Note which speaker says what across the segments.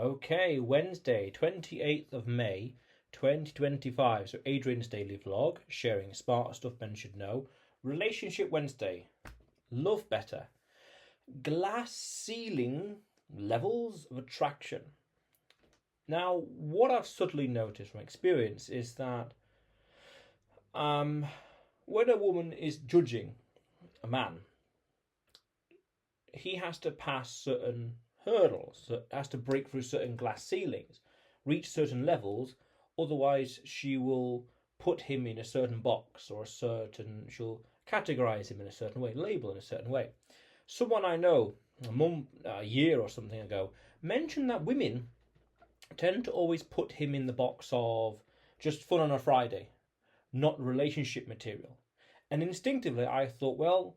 Speaker 1: Okay, Wednesday, 28th of May, 2025. So Adrian's daily vlog, sharing smart stuff men should know. Relationship Wednesday. Love better. Glass ceiling levels of attraction. Now, what I've subtly noticed from experience is that when a woman is judging a man, he has to pass certain hurdles, has to break through certain glass ceilings, reach certain levels, otherwise she will put him in a certain box or she'll categorize him in a certain way, label in a certain way. Someone I know, a year or something ago, mentioned that women tend to always put him in the box of just fun on a Friday, not relationship material. And instinctively I thought, well,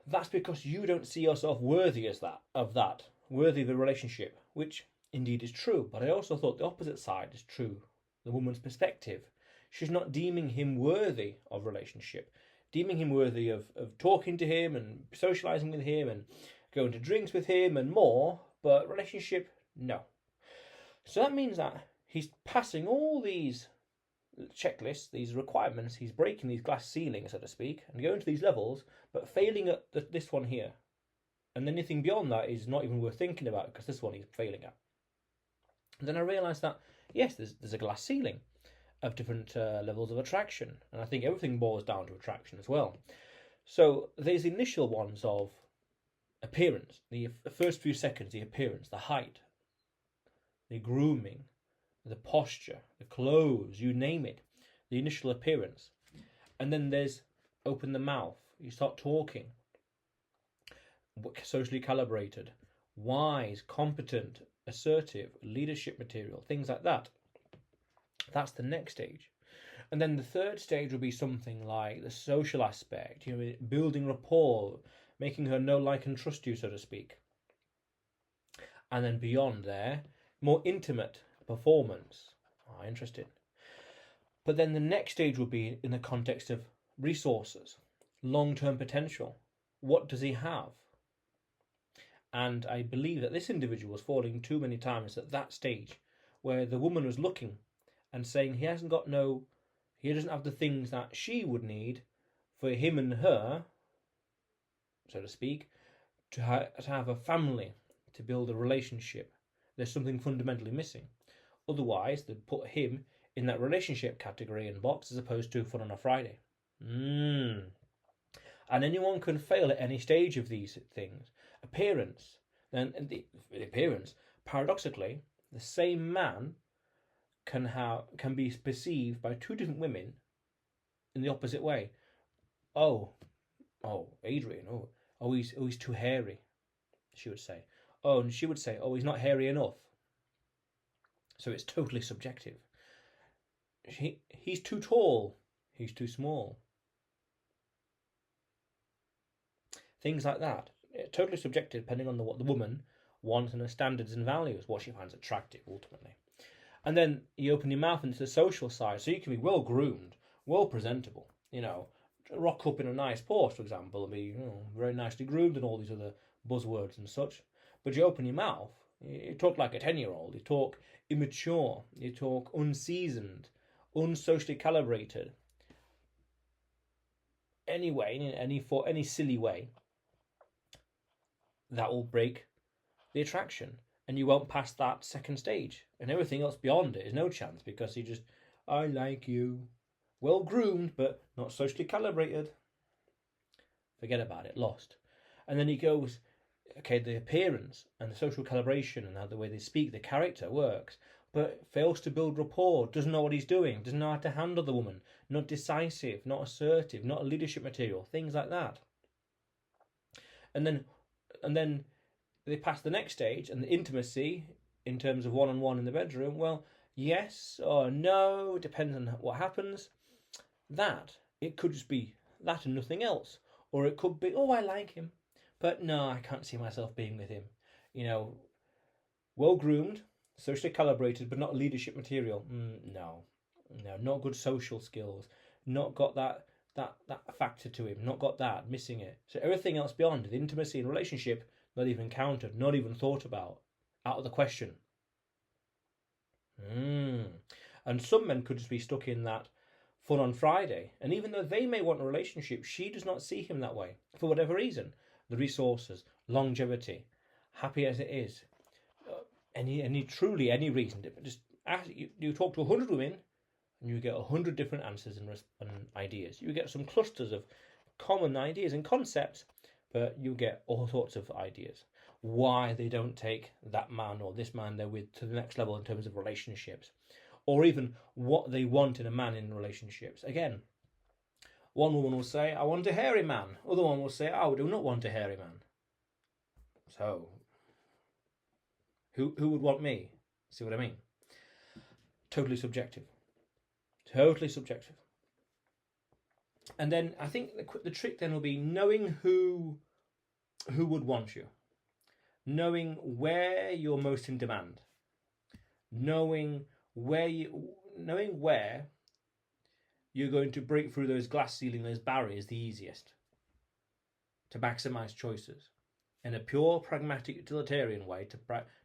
Speaker 1: that's because you don't see yourself worthy of that, worthy of a relationship, which indeed is true. But I also thought the opposite side is true, the woman's perspective. She's not deeming him worthy of relationship, deeming him worthy of talking to him and socializing with him and going to drinks with him and more, but relationship, no. So that means that he's passing all these checklists, these requirements, he's breaking these glass ceilings, so to speak, and going to these levels, but failing at this one here. And anything beyond that is not even worth thinking about, because this one he's failing at. And then I realised that, yes, there's a glass ceiling of different levels of attraction, and I think everything boils down to attraction as well. So there's the initial ones of appearance, the first few seconds, the appearance, the height, the grooming, the posture, the clothes, you name it, the initial appearance. And then there's open the mouth, you start talking, socially calibrated, wise, competent, assertive, leadership material, things like that. That's the next stage. And then the third stage will be something like the social aspect, building rapport, making her know, like, and trust you, so to speak. And then beyond there, more intimate performance. Interesting. But then the next stage will be in the context of resources, long-term potential. What does he have? And I believe that this individual was falling too many times at that stage, where the woman was looking and saying he doesn't have the things that she would need for him and her, so to speak, to have a family, to build a relationship. There's something fundamentally missing. Otherwise, they'd put him in that relationship category and box as opposed to fun on a Friday. And anyone can fail at any stage of these things. Appearance. Then the appearance, paradoxically, the same man can be perceived by two different women in the opposite way. Oh, Adrian, he's too hairy, she would say. Oh, and she would say, oh, he's not hairy enough. So it's totally subjective. He's too tall. He's too small. Things like that. Totally subjective, depending on what the woman wants and her standards and values, what she finds attractive, ultimately. And then you open your mouth into the social side, so you can be well groomed, well presentable. Rock up in a nice Porsche, for example, and be very nicely groomed and all these other buzzwords and such. But you open your mouth, you talk like a 10-year-old, you talk immature, you talk unseasoned, unsocially calibrated. Anyway, in any silly way, that will break the attraction, and you won't pass that second stage. And everything else beyond it is no chance, because I like you. Well groomed, but not socially calibrated. Forget about it, lost. And then he goes, okay, the appearance and the social calibration and how the way they speak, the character works, but fails to build rapport, doesn't know what he's doing, doesn't know how to handle the woman, not decisive, not assertive, not a leadership material, things like that. And then they pass the next stage, and the intimacy in terms of one-on-one in the bedroom, well, yes or no, it depends on what happens. It could just be that and nothing else. Or it could be, oh, I like him, but no, I can't see myself being with him. Well groomed, socially calibrated, but not leadership material. No, not good social skills. Not got that factor to him. Not got that, missing it. So everything else beyond, the intimacy and relationship, not even counted, not even thought about, out of the question. And some men could just be stuck in that fun on Friday. And even though they may want a relationship, she does not see him that way for whatever reason. The resources, longevity, happy as it is, any reason. Just ask, you talk to 100 women and you get 100 different answers and ideas. You get some clusters of common ideas and concepts, but you get all sorts of ideas. Why they don't take that man or this man they're with to the next level in terms of relationships, or even what they want in a man in relationships. Again, one woman will say, I want a hairy man. Other one will say, I do not want a hairy man. So, who would want me? See what I mean? Totally subjective. Totally subjective. And then I think the trick then will be knowing who would want you. Knowing where you're most in demand. Knowing where you're going to break through those glass ceiling, those barriers the easiest, to maximize choices in a pure pragmatic utilitarian way,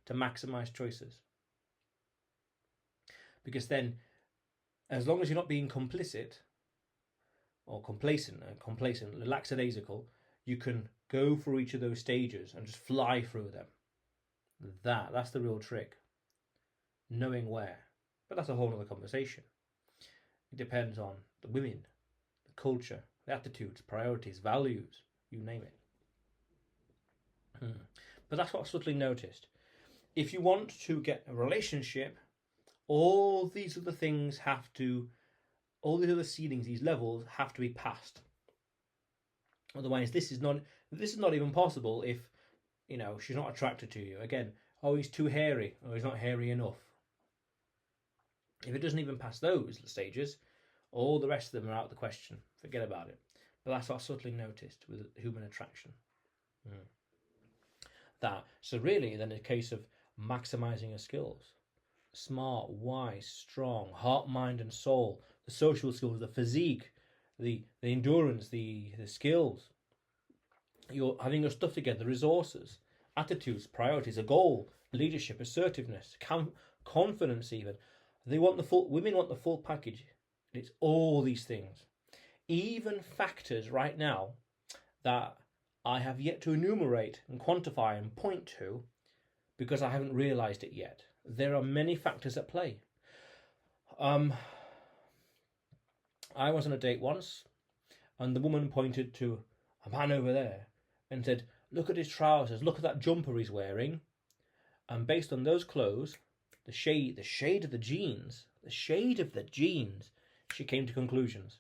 Speaker 1: to maximize choices. Because then, as long as you're not being complicit or complacent, lackadaisical, you can go through each of those stages and just fly through them. That's the real trick. Knowing where. But that's a whole other conversation. It depends on the women, the culture, the attitudes, priorities, values, you name it. But that's what I subtly noticed. If you want to get a relationship, all these other things all these other ceilings, these levels have to be passed. Otherwise, this is not even possible if, she's not attracted to you. Again, he's too hairy, or he's not hairy enough. If it doesn't even pass those stages, all the rest of them are out of the question. Forget about it. But that's what I subtly noticed with human attraction. So really, then a case of maximizing your skills. Smart, wise, strong, heart, mind, and soul. The social skills, the physique, the endurance, the skills. You're having your stuff together, the resources, attitudes, priorities, a goal, leadership, assertiveness, confidence even. Women want the full package. It's all these things. Even factors right now that I have yet to enumerate and quantify and point to because I haven't realised it yet. There are many factors at play. I was on a date once and the woman pointed to a man over there and said, look at his trousers, look at that jumper he's wearing. And based on those clothes, the shade of the jeans, she came to conclusions.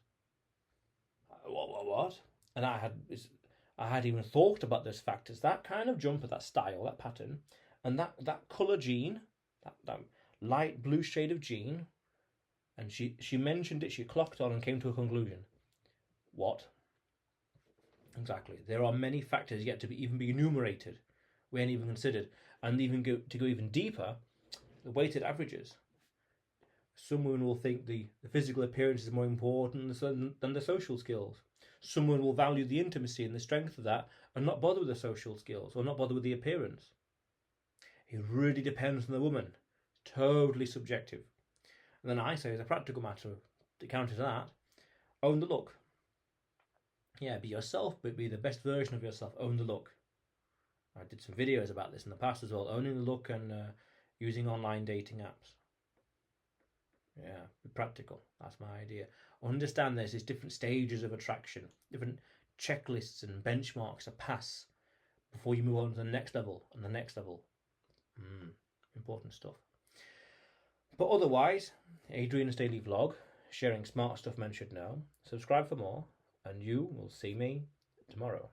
Speaker 1: What? And I had even thought about those factors, that kind of jumper, that style, that pattern, and that colour jean, that light blue shade of jean, and she mentioned it, she clocked on and came to a conclusion. What? Exactly. There are many factors yet to even be enumerated, we ain't even considered, and even go even deeper, the weighted averages. Someone will think the physical appearance is more important than the social skills. Someone will value the intimacy and the strength of that and not bother with the social skills or not bother with the appearance. It really depends on the woman. Totally subjective. And then I say, as a practical matter, to counter that, own the look. Yeah, be yourself, but be the best version of yourself. Own the look. I did some videos about this in the past as well. Owning the look and using online dating apps. Yeah, be practical. That's my idea. Understand there's different stages of attraction, different checklists and benchmarks to pass before you move on to the next level and the next level. Important stuff. But otherwise, Adrian's Daily Vlog, sharing smart stuff men should know. Subscribe for more, and you will see me tomorrow.